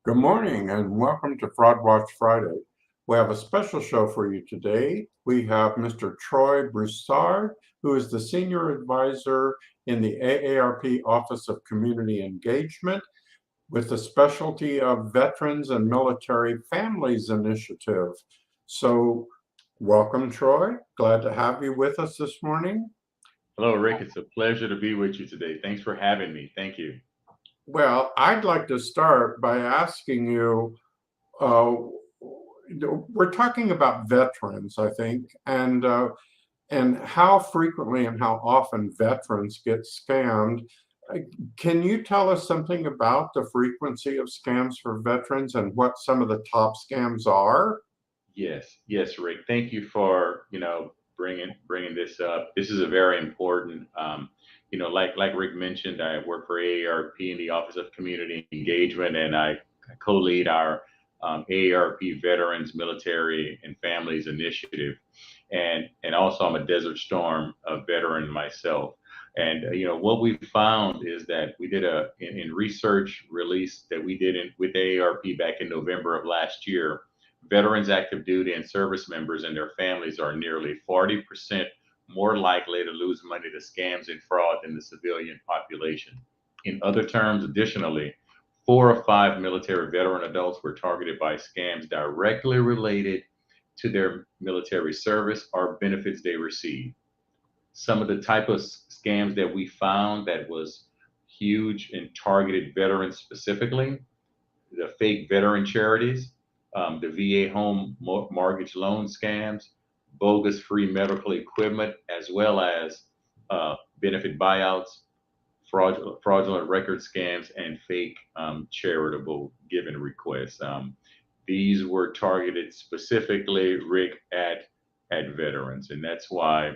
Good morning and welcome to Fraud Watch Friday. We have a special show for you today. We have Mr. Troy Broussard, who is the Senior Advisor in the AARP Office of Community Engagement with the specialty of Veterans and Military Families Initiative. So welcome, Troy. Glad to have you with us this morning. Hello, Rick. It's a pleasure to be with you today. Thanks for having me. Thank you. Well, I'd like to start by asking you, uh, we're talking about veterans, I think, and how frequently and how often veterans get scammed. Uh, Can you tell us something about the frequency of scams for veterans and what some of the top scams are? Yes, Rick. Thank you for bringing this up. This is a very important. Like Rick mentioned, I work for AARP in the Office of Community Engagement, and I co-lead our AARP Veterans, Military, and Families Initiative, and also I'm a Desert Storm veteran myself. And what we found is that we did in research release that we did with AARP back in November of last year. Veterans, active duty, and service members and their families are nearly 40% more likely to lose money to scams and fraud than the civilian population. In other terms, additionally, 4 of 5 military veteran adults were targeted by scams directly related to their military service or benefits they received. Some of the type of scams that we found that was huge and targeted veterans specifically: the fake veteran charities, the VA home mortgage loan scams, bogus free medical equipment, as well as benefit buyouts, fraudulent record scams, and fake charitable giving requests. These were targeted specifically, Rick, at veterans, and that's why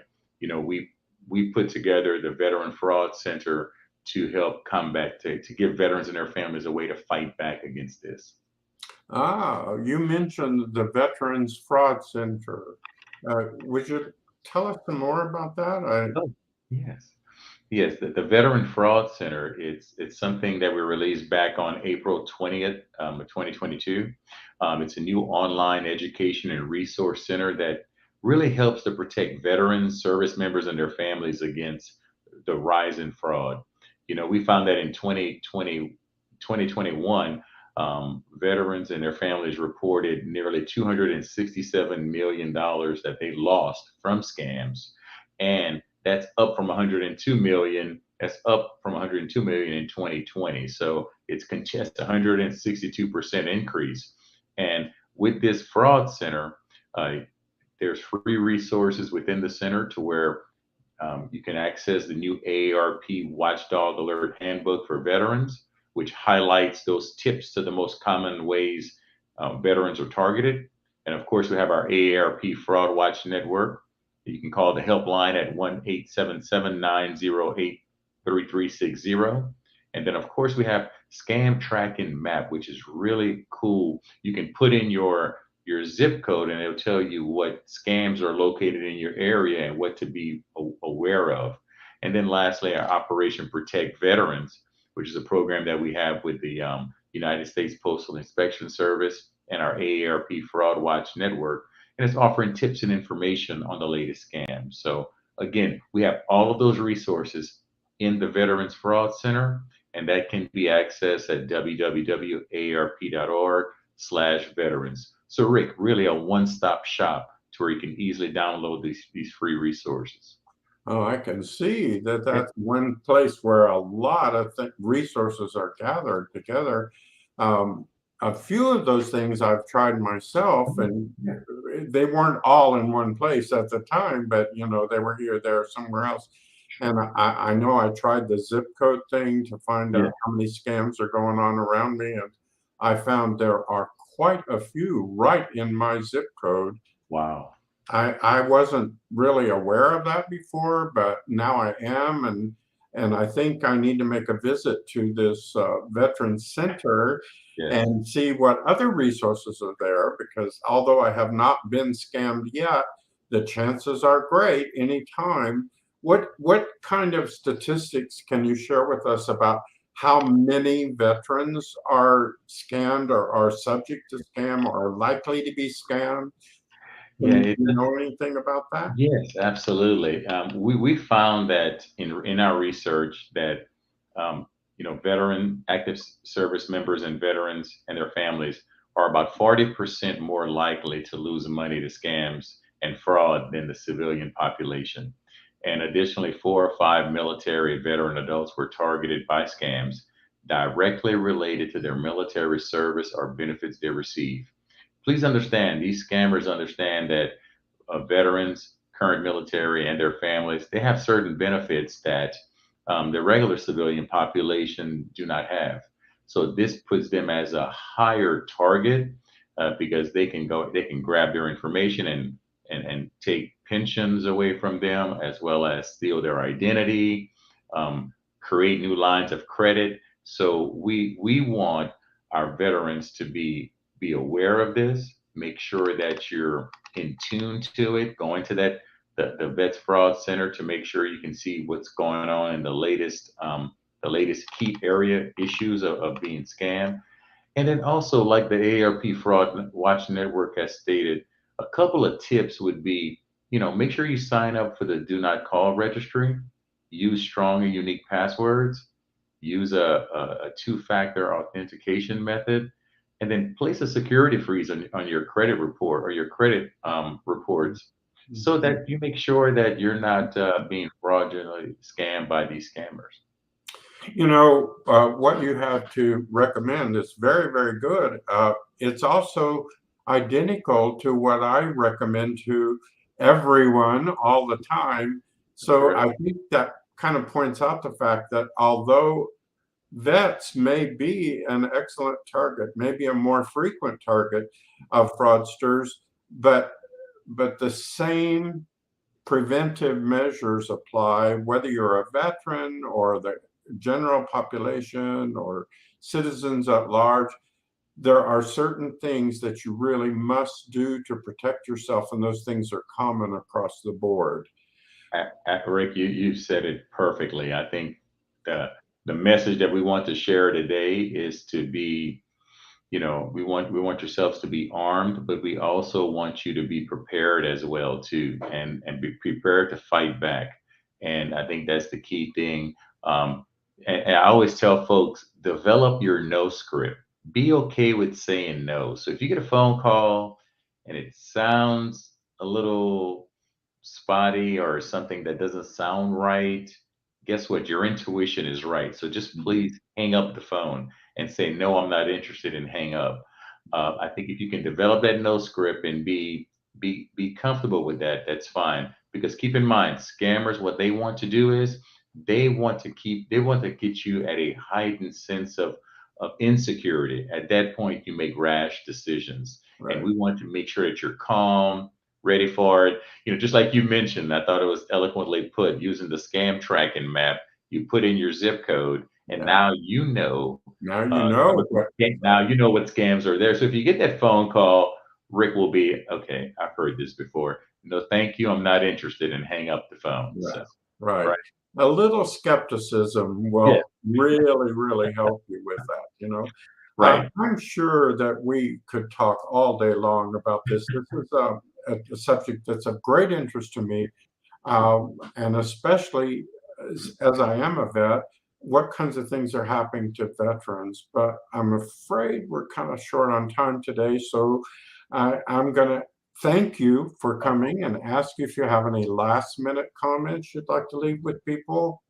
we put together the Veteran Fraud Center to help combat to give veterans and their families a way to fight back against this. You mentioned the Veterans Fraud Center. Would you tell us some more about that? Oh, yes. Yes, the Veteran Fraud Center, it's something that we released back on April 20th, of 2022. It's a new online education and resource center that really helps to protect veterans, service members, and their families against the rise in fraud. We found that in 2021, veterans and their families reported nearly $267 million that they lost from scams. And that's up from 102 million. That's up from 102 million in 2020. So it's just 162% increase. And with this fraud center, uh, there's free resources within the center to where you can access the new AARP Watchdog Alert Handbook for Veterans, which highlights those tips to the most common ways veterans are targeted. And of course, we have our AARP Fraud Watch Network. You can call the helpline at 1-877-908-3360. And then, of course, we have Scam Tracking Map, which is really cool. You can put in your zip code and it'll tell you what scams are located in your area and what to be aware of. And then lastly, our Operation Protect Veterans, which is a program that we have with the United States Postal Inspection Service and our AARP Fraud Watch Network. And it's offering tips and information on the latest scams. So again, we have all of those resources in the Veterans Fraud Center, and that can be accessed at www.aarp.org/veterans. So Rick, really a one-stop shop to where you can easily download these free resources. Oh, I can see that that's one place where a lot of resources are gathered together. Um, a few of those things I've tried myself, and they weren't all in one place at the time, but they were here, there, somewhere else. And I know I tried the zip code thing to find Yeah. out how many scams are going on around me, and I found there are quite a few right in my zip code. Wow. I wasn't really aware of that before, but now I am, and I think I need to make a visit to this Veterans Center Yes. and see what other resources are there, because although I have not been scammed yet, the chances are great anytime. What kind of statistics can you share with us about how many veterans are scammed or are subject to scam or are likely to be scammed? Yeah, Do you know anything about that? yes, absolutely. We found that in our research that um, veteran active service members and veterans and their families are about 40% more likely to lose money to scams and fraud than the civilian population. And additionally, 4 or 5 military veteran adults were targeted by scams directly related to their military service or benefits they receive. Please understand, these scammers understand that veterans, current military, and their families, they have certain benefits that the regular civilian population do not have. So this puts them as a higher target because they can grab their information and take pensions away from them, as well as steal their identity, create new lines of credit. So we want our veterans to be aware of this. Make sure that you're in tune to it, going to the Vets Fraud Center to make sure you can see what's going on in the latest key area issues of being scammed. And then also, like the AARP Fraud Watch Network has stated, a couple of tips would be, make sure you sign up for the Do Not Call registry, use strong and unique passwords, use a two-factor authentication method, and then place a security freeze on your credit report or your credit reports so that you make sure that you're not being fraudulently scammed by these scammers. What you have to recommend is very, very good. It's also identical to what I recommend to everyone all the time. So Correct. I think that kind of points out the fact that although vets may be an excellent target, maybe a more frequent target of fraudsters, but the same preventive measures apply whether you're a veteran or the general population or citizens at large. There are certain things that you really must do to protect yourself, and those things are common across the board. Rick, you said it perfectly. I think the the message that we want to share today is to be, we want yourselves to be armed, but we also want you to be prepared as well too, and be prepared to fight back. And I think that's the key thing. And I always tell folks, develop your no script. Be okay with saying no. So if you get a phone call and it sounds a little spotty or something that doesn't sound right, guess what? Your intuition is right. So just please hang up the phone and say, no, I'm not interested, and hang up. I think if you can develop that no script and be comfortable with that, that's fine. Because keep in mind, scammers, what they want to do is they want to get you at a heightened sense of insecurity. At that point, you make rash decisions. And Right. we want to make sure that you're calm, ready for it. Just like you mentioned, I thought it was eloquently put using the scam tracking map. You put in your zip code, and Yeah. now you know Now you know what. now you know what scams are there. So if you get that phone call, Rick will be okay. I've heard this before. No, thank you. I'm not interested, and hang up the phone. So Right. Right. right, A little skepticism yeah, will really, really help you with that. right. I'm sure that we could talk all day long about this. This is a subject that's of great interest to me, and especially as I am a vet, what kinds of things are happening to veterans. But I'm afraid we're kind of short on time today, so I'm going to thank you for coming and ask you if you have any last minute comments you'd like to leave with people.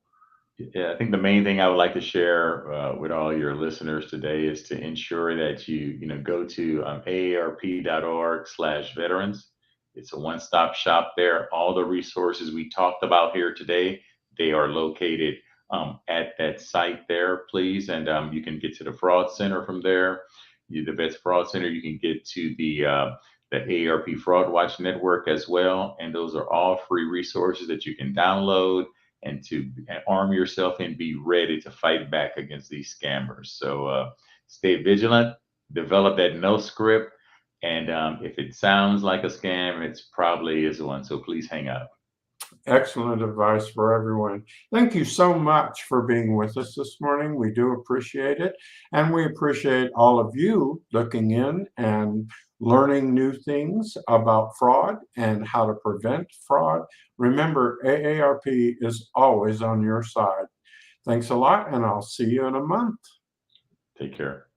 Yeah, I think the main thing I would like to share with all your listeners today is to ensure that you go to aarp.org/veterans. It's a one-stop shop there. All the resources we talked about here today, they are located at that site there, please. And you can get to the Fraud Center from there. The Vets Fraud Center, you can get to the AARP Fraud Watch Network as well. And those are all free resources that you can download and to arm yourself and be ready to fight back against these scammers. So stay vigilant, develop that no script, and if it sounds like a scam, it's probably is one. So please hang up. Excellent advice for everyone. Thank you so much for being with us this morning. We do appreciate it. And we appreciate all of you looking in and learning new things about fraud and how to prevent fraud. Remember, AARP is always on your side. Thanks a lot, and I'll see you in a month. Take care.